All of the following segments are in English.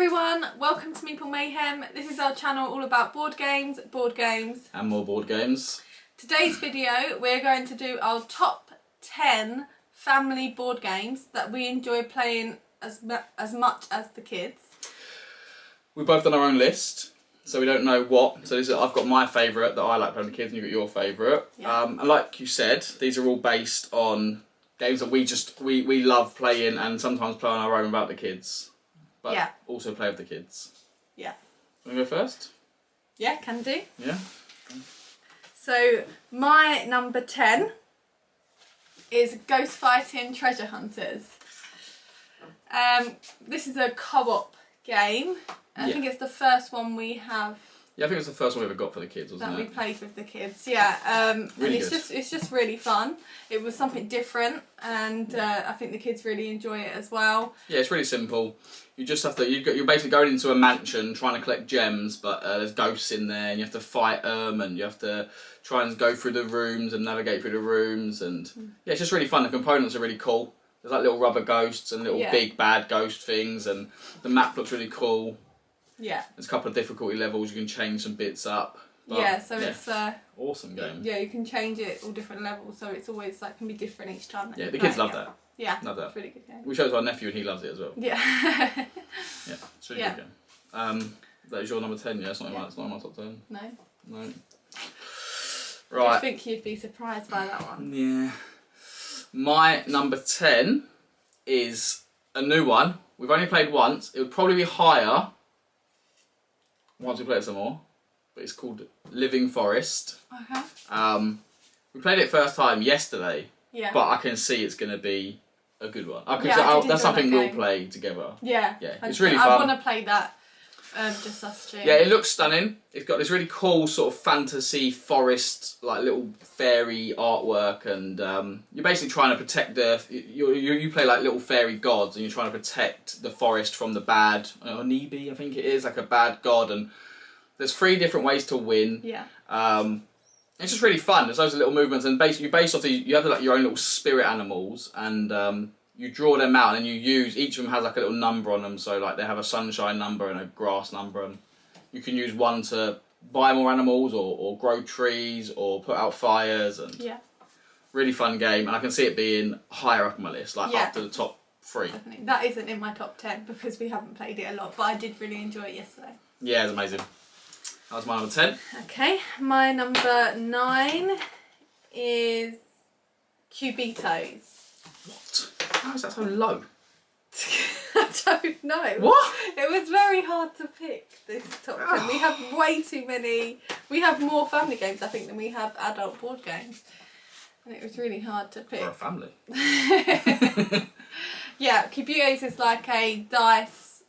everyone, welcome to Meeple Mayhem. This is our channel all about board games, and more board games. Today's video we're going to do our top 10 family board games that we enjoy playing as much as the kids. We've both done our own list, so we don't know what. So I've got my favourite that I like playing with the kids, and you've got your favourite. Yeah. And like you said, these are all based on games that we love playing and sometimes play on our own without the kids. But also play with the kids. Yeah. Want to go first? Yeah, can do. Yeah. So my number 10 is Ghost Fighting Treasure Hunters. This is a co-op game. I think it's the first one we have. Yeah, I think it was the first one we ever got for the kids, wasn't it? That we played with the kids, yeah. Really and it's just really fun. It was something different, and I think the kids really enjoy it as well. Yeah, it's really simple. You just have to. You're basically going into a mansion trying to collect gems, but there's ghosts in there, and you have to fight them, and you have to try and go through the rooms and navigate through the rooms, and yeah, it's just really fun. The components are really cool. There's like little rubber ghosts and little big bad ghost things, and the map looks really cool. Yeah. There's a couple of difficulty levels. You can change some bits up. It's awesome game. Yeah, you can change it all different levels, so it's always like can be different each time. Yeah, the kids love that. Yeah, love that. It's a really good game. We showed it to our nephew and he loves it as well. Yeah. Yeah, it's a really good game. That is your number 10. Yeah, it's not in my top 10. No. Right. I think you'd be surprised by that one. Yeah. My number 10 is a new one. We've only played once. It would probably be higher once we play it some more, but it's called Living Forest. Okay. We played it first time yesterday. Yeah. But I can see it's going to be a good one. That's something we'll play together. Yeah. Yeah, it's really fun. I want to play that. Just us two. Yeah, it looks stunning. It's got this really cool sort of fantasy forest, like little fairy artwork, and you're basically trying to protect you play like little fairy gods, and you're trying to protect the forest from the bad Onibi, I think it is, like a bad god, and there's 3 different ways to win. Yeah. It's just really fun. There's loads of little movements, and you have like your own little spirit animals, and you draw them out, and you use, each of them has like a little number on them. So like they have a sunshine number and a grass number, and you can use one to buy more animals, or grow trees, or put out fires, and really fun game. And I can see it being higher up on my list, like up to the top 3. Definitely. That isn't in my top 10 because we haven't played it a lot, but I did really enjoy it yesterday. Yeah, it's amazing. That was my number 10. Okay, my number 9 is Cubitos. What? How is that so low? I don't know. What? It was very hard to pick this top 10. We have way too many. We have more family games, I think, than we have adult board games. And it was really hard to pick. For a family. Yeah, Cubitos is like a dice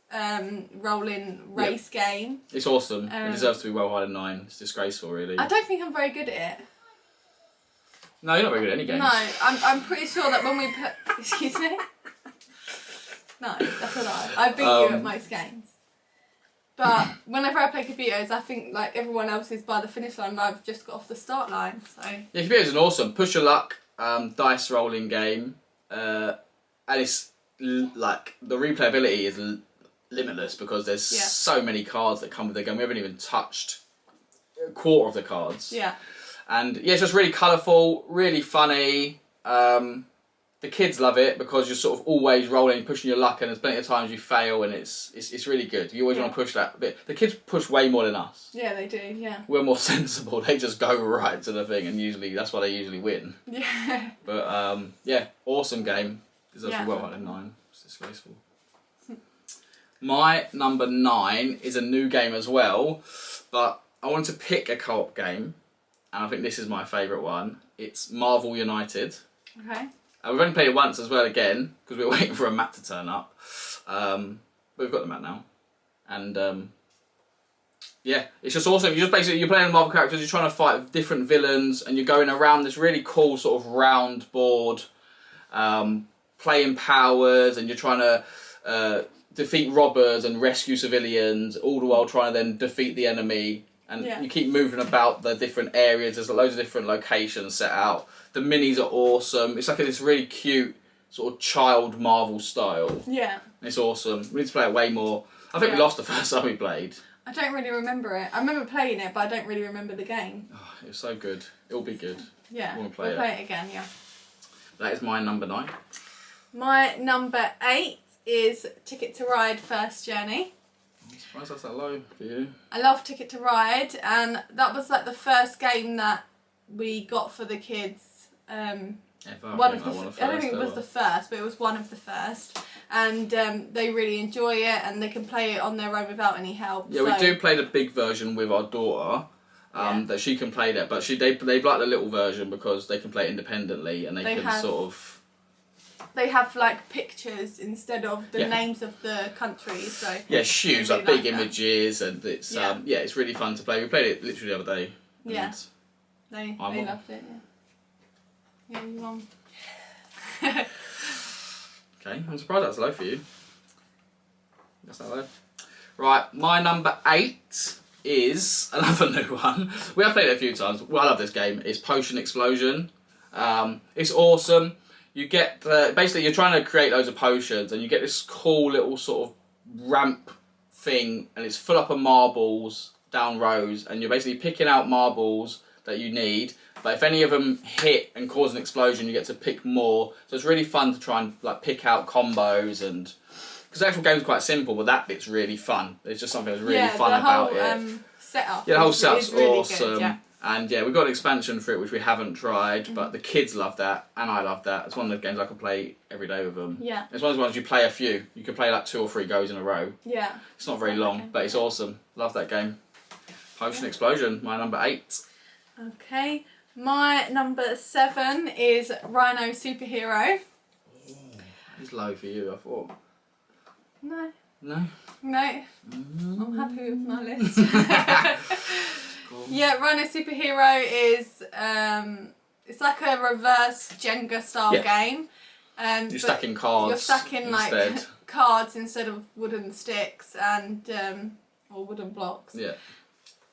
rolling race game. It's awesome. It deserves to be well higher than 9. It's disgraceful, really. I don't think I'm very good at it. No, you're not very good at any games. No, I'm pretty sure that when we put... Excuse me? No, that's a lie. I beat you at most games. But whenever I play Cubitos, I think like everyone else is by the finish line and I've just got off the start line. So yeah, Cubitos is an awesome push your luck dice rolling game. And it's like the replayability is limitless because there's so many cards that come with the game. We haven't even touched a quarter of the cards. Yeah. And yeah, it's just really colourful, really funny. The kids love it because you're sort of always rolling, pushing your luck, and there's plenty of times you fail, and it's really good. You always want to push that bit. The kids push way more than us. Yeah, they do. Yeah. We're more sensible. They just go right to the thing, and usually that's why they usually win. Yeah. But yeah, awesome game. Deserves to be well higher than 9. It's disgraceful. My number 9 is a new game as well, but I wanted to pick a co-op game. And I think this is my favourite one. It's Marvel United. Okay. We've only played it once as well again, because we were waiting for a map to turn up. But we've got the map now. And yeah, it's just awesome. You're playing the Marvel characters, you're trying to fight different villains, and you're going around this really cool sort of round board, playing powers, and you're trying to defeat robbers and rescue civilians, all the while trying to then defeat the enemy. And you keep moving about the different areas. There's loads of different locations set out. The minis are awesome. It's like this really cute sort of child Marvel style. Yeah. It's awesome. We need to play it way more. I think we Yeah. lost the first time we played. I don't really remember it. I remember playing it, but I don't really remember the game. Oh, it was so good. It'll be good. Yeah, We'll play it again, yeah. That is my number 9. My number 8 is Ticket to Ride First Journey. I'm surprised that's that low for you. I love Ticket to Ride, and that was like the first game that we got for the kids. Ever. I don't think it was the first, but it was one of the first. And they really enjoy it, and they can play it on their own without any help. Yeah, we do play the big version with our daughter. That she can play that, but they like the little version because they can play it independently and they can sort of. They have like pictures instead of the names of the countries. So yeah, shoes really like big images, and it's it's really fun to play. We played it literally the other day. Yeah, they loved it. Yeah, you won. Okay, I'm surprised that's low for you. That's not low. Right, my number 8 is another new one. We have played it a few times. Well, I love this game. It's Potion Explosion. It's awesome. You get basically you're trying to create loads of potions, and you get this cool little sort of ramp thing, and it's full up of marbles down rows, and you're basically picking out marbles that you need. But if any of them hit and cause an explosion, you get to pick more. So it's really fun to try and like pick out combos, and because the actual game's quite simple, but that bit's really fun. There's just something that's really fun about it. Setup. Yeah, the whole setup's really awesome. Good, yeah. And yeah, we've got an expansion for it which we haven't tried, but the kids love that, and I love that. It's one of the games I can play every day with them. Yeah. It's one of those ones you play a few. You can play like 2 or 3 goes in a row. Yeah. It's not very long, but it's awesome. Love that game. Potion Explosion, my number 8. Okay. My number 7 is Rhino Superhero. Oh, it's low for you, I thought. No. No? No. I'm happy with my list. Yeah, Rhino Superhero is it's like a reverse Jenga style game. You're stacking cards. You're stacking instead. like cards instead of wooden sticks and or wooden blocks. Yeah.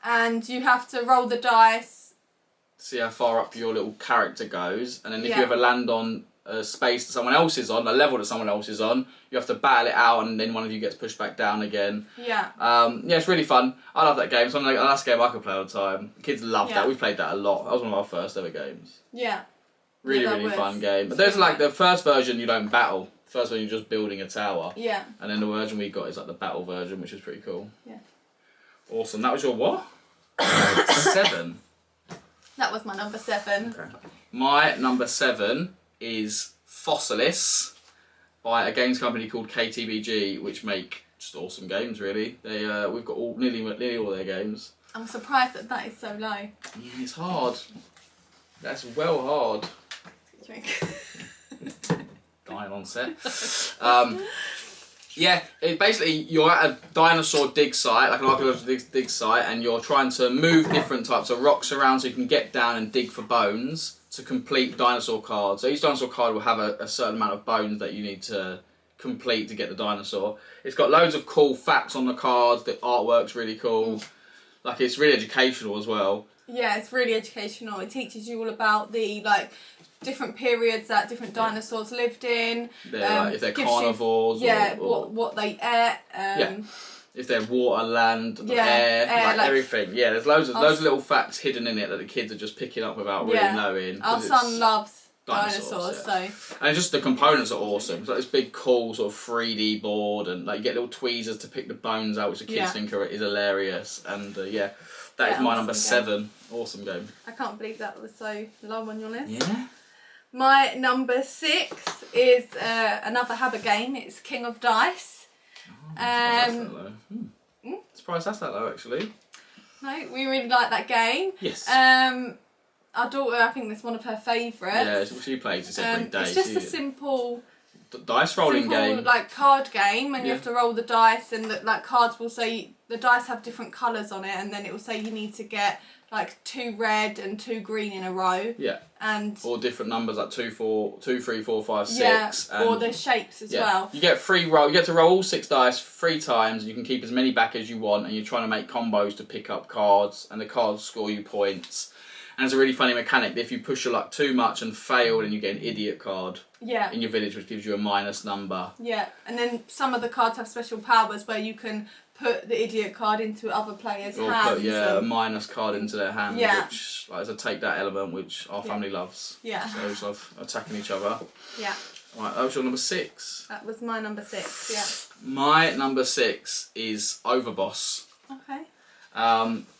And you have to roll the dice. See how far up your little character goes, and then if you ever land on a space that someone else is on, a level that someone else is on, you have to battle it out, and then one of you gets pushed back down again. Yeah. Yeah, it's really fun. I love that game. It's one of the last game I could play all the time. The kids love that. We played that a lot. That was one of our first ever games. Yeah. Really fun game. But there's like the first version you don't battle. The first version you're just building a tower. Yeah. And then the version we got is like the battle version, which is pretty cool. Yeah. Awesome. That was your what? 7. That was my number 7. Okay. My number 7 is Fossilis by a games company called KTBG, which make just awesome games. Really, they we've got nearly all their games. I'm surprised that is so low. Yeah, it's hard. That's well hard. Drink. Dying on set. Yeah, basically you're at a dinosaur dig site, like an archaeological dig site, and you're trying to move different types of rocks around so you can get down and dig for bones to complete dinosaur cards. So each dinosaur card will have a certain amount of bones that you need to complete to get the dinosaur. It's got loads of cool facts on the cards. The artwork's really cool. Like, it's really educational as well. Yeah, it's really educational. It teaches you all about the different periods that different dinosaurs lived in. Like, if they're carnivores. What they ate. If they're water, land, air, like everything. Yeah, there's loads of little facts hidden in it that the kids are just picking up without really knowing. Our son loves dinosaurs, so. And just the components are awesome. It's like this big, cool sort of 3D board, and like you get little tweezers to pick the bones out, which the kids think is hilarious. And that is my number 7. Awesome game. I can't believe that was so low on your list. Yeah. My number 6 is another habit game. It's King of Dice. Surprised that's that low, actually. No, we really like that game. Yes. Our daughter, I think that's one of her favourites. Yeah, she plays this every day. It's just a simple dice rolling game, like card game, and you have to roll the dice, and the cards will say the dice have different colours on it, and then it will say you need to get like 2 red and 2 green in a row. Yeah. And or different numbers like 2, 3, 4, 5, 6. Yeah. Or the shapes as well. You get you get to roll all 6 dice 3 times. You can keep as many back as you want, and you're trying to make combos to pick up cards, and the cards score you points. And it's a really funny mechanic that if you push your luck too much and fail, then you get an idiot card in your village, which gives you a minus number. Yeah, and then some of the cards have special powers where you can put the idiot card into other players' hands. Put, a minus card into their hand, Yeah. which is a take that element, which our family loves. Yeah. So it's of attacking each other. Yeah. Right, that was your number 6. That was my number 6, yeah. My number 6 is Overboss. Okay.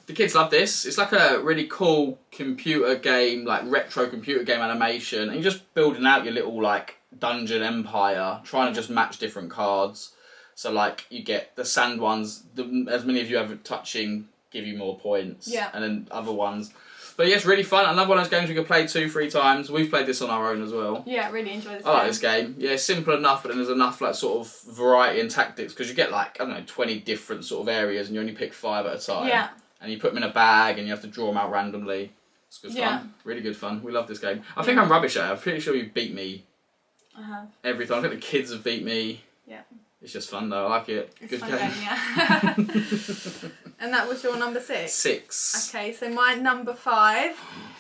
The kids love this. It's like a really cool computer game, like retro computer game animation, and you're just building out your little like dungeon empire, trying to just match different cards. So like you get the sand ones, as many of you have touching give you more points, and then other ones. But yeah, it's really fun. Another one of those games we can play 2-3 times. We've played this on our own as well. Yeah, really enjoy this game. I like this game. Yeah, it's simple enough, but then there's enough like sort of variety and tactics because you get like, I don't know, 20 different sort of areas and you only pick 5 at a time. Yeah. And you put them in a bag and you have to draw them out randomly. It's good fun. Really good fun. We love this game. I think I'm rubbish at it. I'm pretty sure you beat me. I have. Every time. I think the kids have beat me. Yeah. It's just fun though. I like it. It's good fun game. yeah. And that was your number 6? 6. Okay, so my number 5,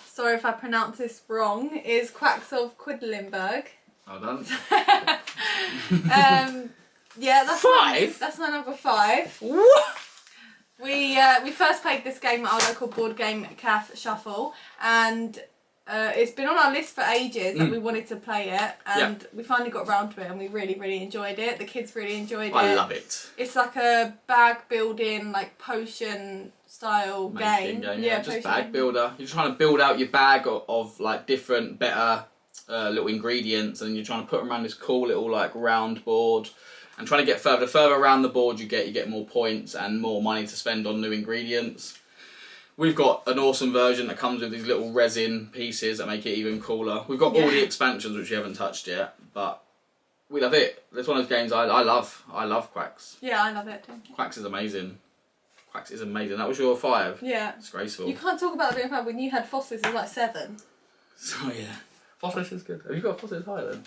sorry if I pronounce this wrong, is Quacks of Quedlinburg. Well done. Yeah, that's 5? That's my number 5. What? We first played this game at our local board game cafe Shuffle, and it's been on our list for ages that we wanted to play it, and we finally got around to it, and we really enjoyed it. The kids really enjoyed it. I love it. It's like a bag building, like potion style game. Yeah, just bag builder. You're trying to build out your bag of like different, better little ingredients, and you're trying to put them around this cool little like round board. And trying to get further. The further around the board you get more points and more money to spend on new ingredients. We've got an awesome version that comes with these little resin pieces that make it even cooler. We've got all the expansions which we haven't touched yet, but we love it. It's one of those games I love. I love Quacks. Yeah, I love it too. Quacks is amazing. Quacks is amazing. That was your 5? Yeah. It's graceful. You can't talk about it when you had Fossilis, it was like 7. So yeah. Fossilis is good. Have you got Fossilis higher then?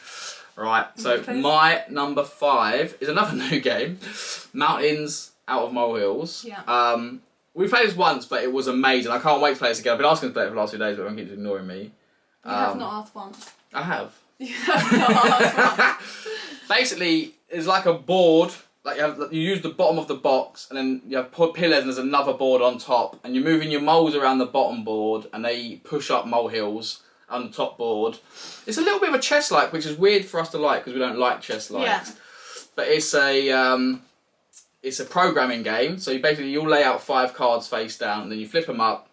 Right, so my number 5 is another new game. Mountains Out of Molehills. Yeah. We played this once, but it was amazing. I can't wait to play this again. I've been asking to play it for the last few days, but everyone keeps ignoring me. You have not asked once. I have. You have not asked once. Basically, it's like a board. Like you use the bottom of the box, and then you have pillars, and there's another board on top, and you're moving your moles around the bottom board, and they push up molehills on the top board. It's a little bit of a chess-like, which is weird for us to like because we don't like chess-like. Yeah. But it's a programming game. So you'll lay out 5 cards face down, and then you flip them up,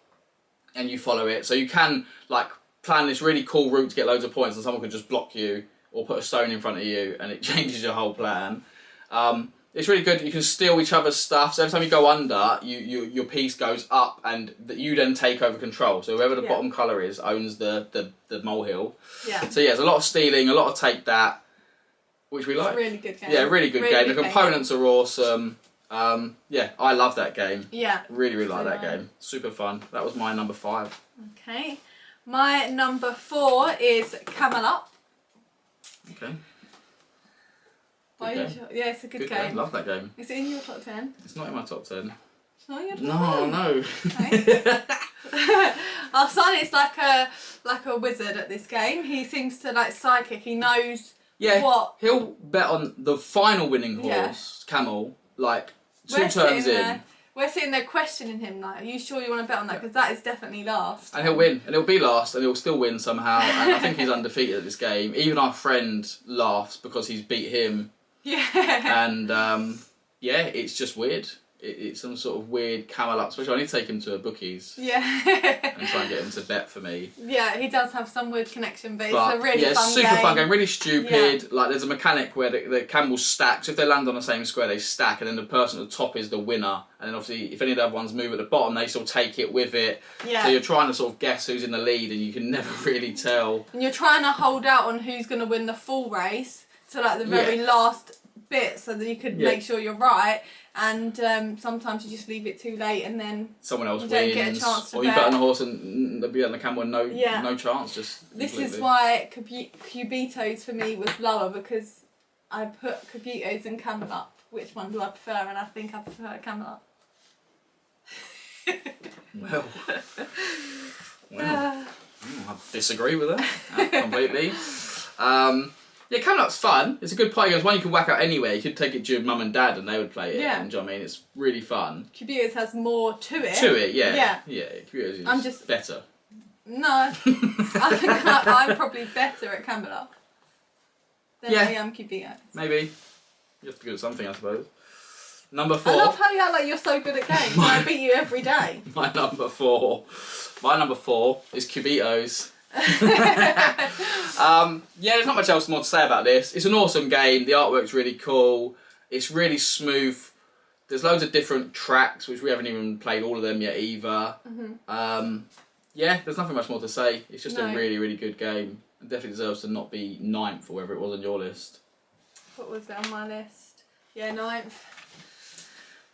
and you follow it. So you can like plan this really cool route to get loads of points, and someone could just block you or put a stone in front of you, and it changes your whole plan. It's really good. You can steal each other's stuff. So every time you go under, your piece goes up, and you then take over control. So whoever the bottom colour is owns the molehill. Yeah. So yeah, there's a lot of stealing, a lot of take that, which we like. It's a really good game. Yeah, really good game. The components are awesome. Yeah, I love that game. Yeah. Really like that game. Super fun. That was my number 5. Okay. My number 4 is Camelot. Okay. Yeah, it's a good game. Love that game. Is it in your top 10? It's not in my top 10. It's not in your top 10? No. Okay. Our son is like a wizard at this game. He seems to like psychic. He knows what. He'll bet on the final winning horse, Camel, like 2 turns in. We're sitting there questioning him like, are you sure you want to bet on that? Because that is definitely last. And he'll win. And he'll be last and he'll still win somehow. And I think he's undefeated at this game. Even our friend laughs because he's beat him. Yeah. And it's just weird. It's some sort of weird Camelot special. I need to take him to a bookies. Yeah. And try and get him to bet for me. Yeah, he does have some weird connection, but it's a really fun game. It's super fun game. Really stupid. Yeah. Like there's a mechanic where the camels stack. So if they land on the same square, they stack, and then the person at the top is the winner. And then obviously, if any of the other ones move at the bottom, they sort of take it with it. Yeah. So you're trying to sort of guess who's in the lead, and you can never really tell. And you're trying to hold out on who's going to win the full race to like the very last bit, so that you could make sure you're right. And sometimes you just leave it too late, and then someone else wins. Don't get a chance to or you bet on the horse and they'll be on the camel and no chance. Just this completely. is why Cubitos for me was lower, because I put Cubitos and Camelot. Which one do I prefer? And I think I prefer Camelot. Well, Wow. I disagree with that completely. Yeah, Camelot's fun. It's a good party game. It's one you can whack out anywhere. You could take it to your mum and dad and they would play it. Yeah. And, do you know what I mean? It's really fun. Cubitos has more to it. Yeah. Cubitos is better. No. I think I'm probably better at Camelot than I am Cubitos. Maybe. You have to be good at something, I suppose. Number 4. I love how you act like you're so good at games. I beat you every day. My number 4 is Cubitos. There's not much else more to say about this. It's an awesome game. The artwork's really cool. It's really smooth. There's loads of different tracks, which we haven't even played all of them yet either. There's nothing much more to say. It's just a really, really good game. It definitely deserves to not be 9th or wherever it was on your list. What was it on my list? Yeah, 9th.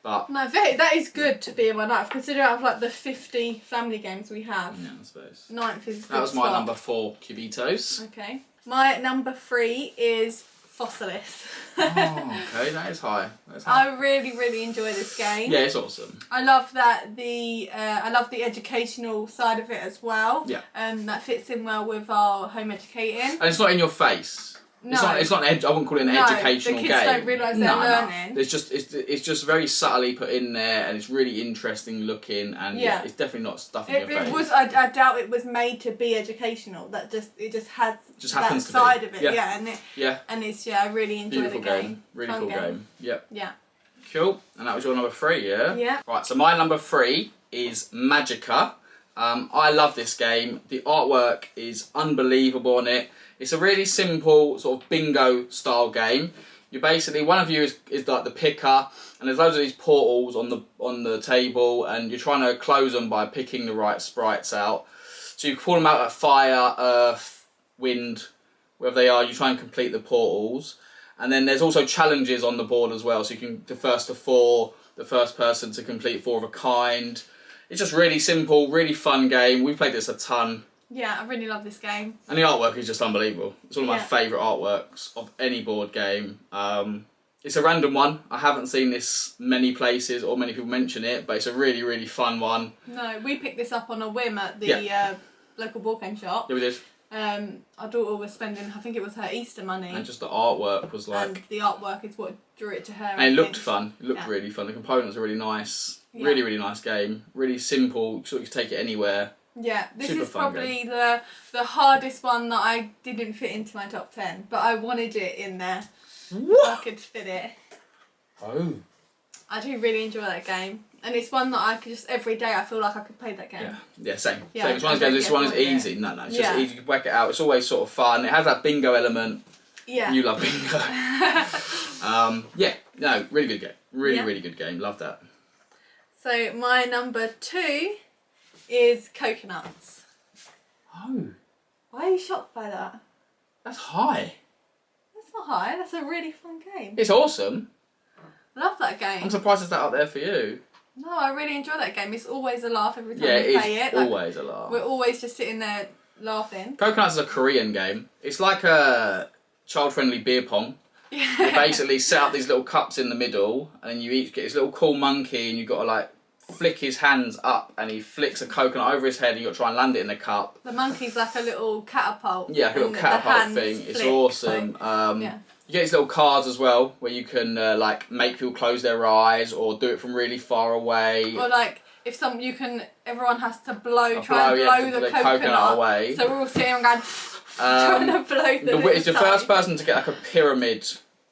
But no, that is good to be in my 9th, considering out of like the 50 family games we have. Yeah, I suppose. 9th is. That was my number 4, Cubitos. Okay. My number 3 is Fossilis. Okay, that is high. I really, really enjoy this game. Yeah, it's awesome. I love that I love the educational side of it as well. Yeah. That fits in well with our home educating. And it's not in your face. No. It's not I wouldn't call it an educational game. The kids don't realise they're learning. It's just very subtly put in there, and it's really interesting looking, and it's definitely not stuff in your face. I doubt it was made to be educational. It just has that side of it. And it's I really enjoy Beautiful the game. Game. Really cool game. Yep. Yeah. Cool. And that was your number 3, yeah? Yeah. Right, so my number 3 is Magica. I love this game. The artwork is unbelievable on it. It's a really simple sort of bingo style game. You basically, one of you is like the picker, and there's loads of these portals on the table, and you're trying to close them by picking the right sprites out. So you pull them out at fire, earth, wind, wherever they are. You try and complete the portals, and then there's also challenges on the board as well. So you can the first to 4, the first person to complete 4 of a kind. It's just really simple, really fun game. We've played this a ton. Yeah, I really love this game. And the artwork is just unbelievable. It's one of my favourite artworks of any board game. It's a random one. I haven't seen this many places or many people mention it, but it's a really, really fun one. No, we picked this up on a whim at the local board game shop. Yeah, we did. Our daughter was spending, I think it was her Easter money. And just the artwork was like... And the artwork is what drew it to her. And it looked fun. It looked really fun. The components are really nice. Yeah. Really, really nice game. Really simple. So you can take it anywhere. Yeah, this is probably the hardest one that I didn't fit into my top 10, but I wanted it in there. What? So I could fit it. Oh. I do really enjoy that game, and it's one that I could just every day. I feel like I could play that game. Yeah, same. Yeah, same. It's one of those games. This one is easy. No, it's just easy. You can whack it out. It's always sort of fun. It has that bingo element. Yeah. You love bingo. Really good game. Really good game. Love that. So my number 2 is coconuts. Oh. Why are you shocked by that? That's high. That's not high. That's a really fun game. It's awesome. I love that game. I'm surprised it's that up there for you. No, I really enjoy that game. It's always a laugh every time we play it. Always a laugh. We're always just sitting there laughing. Coconuts is a Korean game. It's like a child-friendly beer pong. Yeah. You basically set up these little cups in the middle, and then you each get this little cool monkey, and you've got to like flick his hands up, and he flicks a coconut over his head, and you've got to try and land it in the cup. The monkey's like a little catapult. Yeah, a little catapult thing. It's awesome. You get these little cards as well, where you can like make people close their eyes, or do it from really far away. Or like if everyone has to try and blow the coconut away. So we're all sitting around trying to blow the It's the first person to get like a pyramid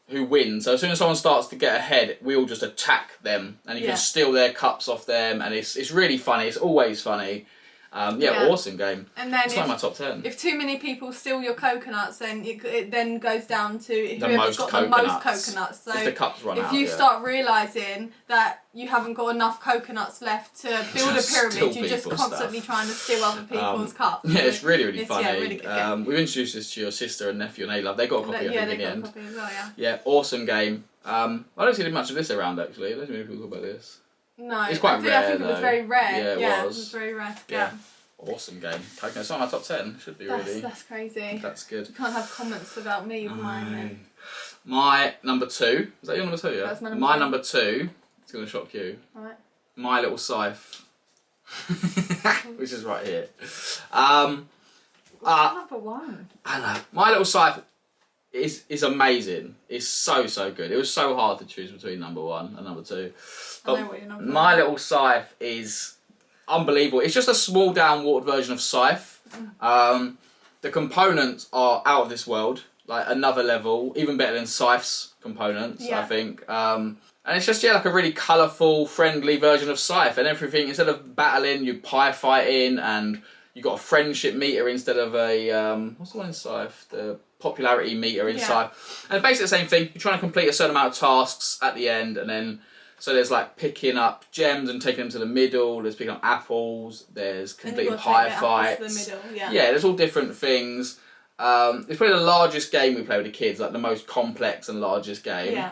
who wins. So as soon as someone starts to get ahead, we all just attack them, and you can steal their cups off them, and it's really funny. It's always funny. Awesome game. And then it's like my top 10. If too many people steal your coconuts, then it then goes down to whoever's got the most coconuts. So if the cups run out, if you start realising that you haven't got enough coconuts left to build a pyramid, you're just constantly trying to steal other people's cups. Yeah, it's really, really funny. Yeah, really good game. We've introduced this to your sister and nephew, and they love. They got a copy, I think, in the end. Yeah, they got a copy as well, Yeah, awesome game. I don't see much of this around, actually. I don't see many people talk about this. No, it's quite rare. I think it was very rare. Yeah, it was very rare to get. Awesome game. Okay, it's not my top 10. Should be really. That's crazy. That's good. You can't have comments about me with mine then. My number 2. Is that your number 2? Yeah. That's my number 2. It's gonna shock you. Right. My Little Scythe. which is right here. Number 1. I don't know. My Little Scythe is amazing. It's so good. It was so hard to choose between number 1 and number 2. But I know what your number My 1 Little Scythe is unbelievable. It's just a small downwatered version of Scythe. The components are out of this world, like another level, even better than Scythe's components, I think. And it's just, like a really colourful, friendly version of Scythe, and everything, instead of battling, you pie fighting, and you got a friendship meter instead of a, what's the one in Scythe? The popularity meter in Scythe. And basically the same thing, you're trying to complete a certain amount of tasks at the end, and then, so there's like picking up gems and taking them to the middle, there's picking up apples, there's completing pie fights. Yeah, there's all different things. It's probably the largest game we play with the kids, like the most complex and largest game. Yeah.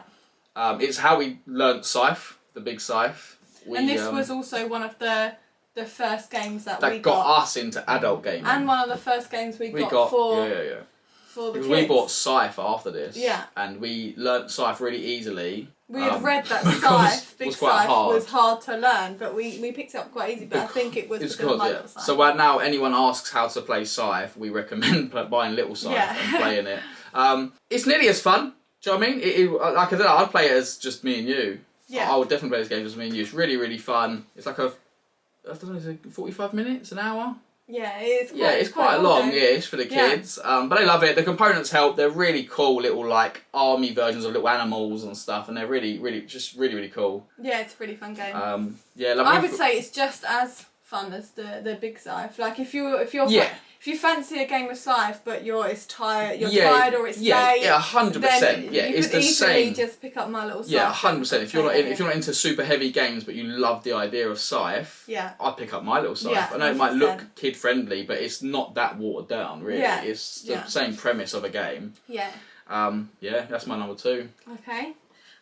It's how we learnt Scythe, the big Scythe. And this was also one of the first games that we got us into adult gaming. And one of the first games we got for the kids. We bought Scythe after this. Yeah. And we learnt Scythe really easily. We had read that Scythe, Big Scythe, was hard to learn, but we picked it up quite easy, but I think it was because of My Little Scythe. So when now anyone asks how to play Scythe, we recommend buying Little Scythe and playing it. It's nearly as fun. Do you know what I mean? Like I said, I'd play it as just me and you. Yeah. I would definitely play this game as me and you. It's really fun. It's like I don't know, is it 45 minutes, an hour? Yeah, it's quite long-ish for the kids. But they love it. The components help. They're really cool little like army versions of little animals and stuff, and they're really cool. Yeah, it's a really fun game. I would say it's just as fun as the Big Scythe. Like if you fancy a game of Scythe, but you're tired or it's late. Yeah, 100%. Yeah, it's the same. You could easily just pick up My Little Scythe. Yeah, 100%. If you're not into super heavy games, but you love the idea of Scythe, I'd pick up My Little Scythe. Yeah, I know it might look kid friendly, but it's not that watered down. Really, it's the same premise of a game. Yeah. That's my number 2. Okay,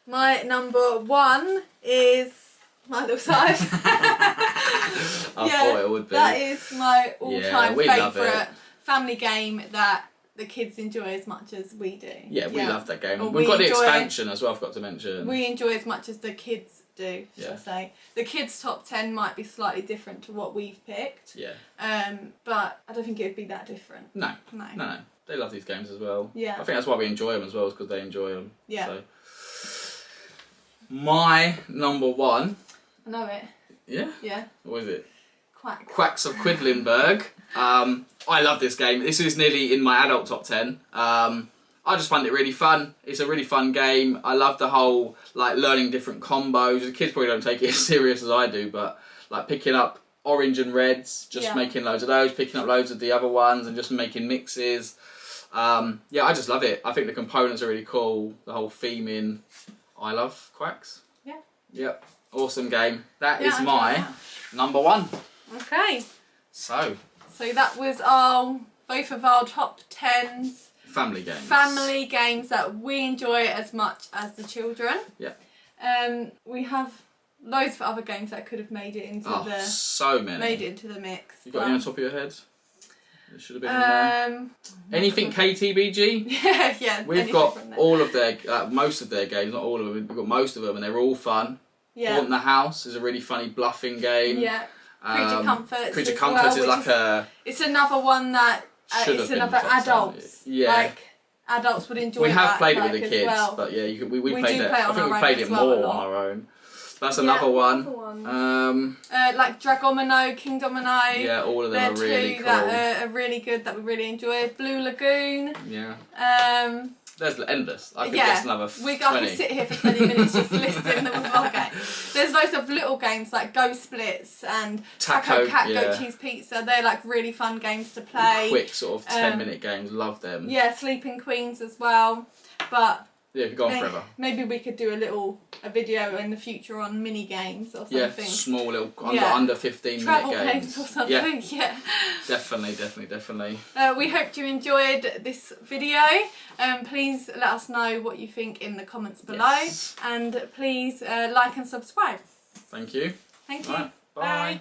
my number 1 is My Little Scythe. I thought it would be. That is my all-time favourite family game that the kids enjoy as much as we do. Yeah, we love that game. We've got the expansion as well, I forgot to mention. We enjoy as much as the kids do, should I say. The kids' top 10 might be slightly different to what we've picked. Yeah. But I don't think it would be that different. No. They love these games as well. Yeah. I think that's why we enjoy them as well, is because they enjoy them. Yeah. So. My number 1... I know it. Yeah? Yeah. What is it? Quacks of Quedlinburg. I love this game. This is nearly in my adult top 10. I just find it really fun. It's a really fun game. I love the whole like learning different combos. The kids probably don't take it as serious as I do, but like picking up orange and reds, just making loads of those, picking up loads of the other ones and just making mixes. I just love it. I think the components are really cool. The whole theming. I love Quacks. Yeah. Yep. Awesome game. That is my number 1. Okay. So that was both of our top 10s. Family games. Family games that we enjoy as much as the children. Yeah. We have loads of other games that could have made it into so many. Made it into the mix. You got any on top of your head? It should have been on anything KTBG? Yeah. We've got all of their most of their games, not all of them. We've got most of them, and they're all fun. Yeah. Haunt the House is a really funny bluffing game. Yeah. Creature Comforts. Creature Comforts is like a... It's another one that... it's another adults. Yeah. Like, adults would enjoy. We have played it with the as kids, well. but yeah, we played it. I think we own played it as well more on our own. That's another one. Like Dragomino, King Domino. Yeah, all of them are really cool. That are really good, that we really enjoy. Blue Lagoon. Yeah. There's endless. I could list another 20. I could sit here for 20 minutes just listing them all. Okay. There's loads of little games like Go Splits and Taco Cat Go Cheese Pizza. They're like really fun games to play. Quick sort of 10-minute games. Love them. Yeah, Sleeping Queens as well. But yeah, it could go on forever. Maybe we could do a video in the future on mini games or something. Yeah, small little under 15 travel minute games or something. Yeah. Definitely. We hope you enjoyed this video. Please let us know what you think in the comments below, and please like and subscribe. Thank you. Thank you. Right, bye.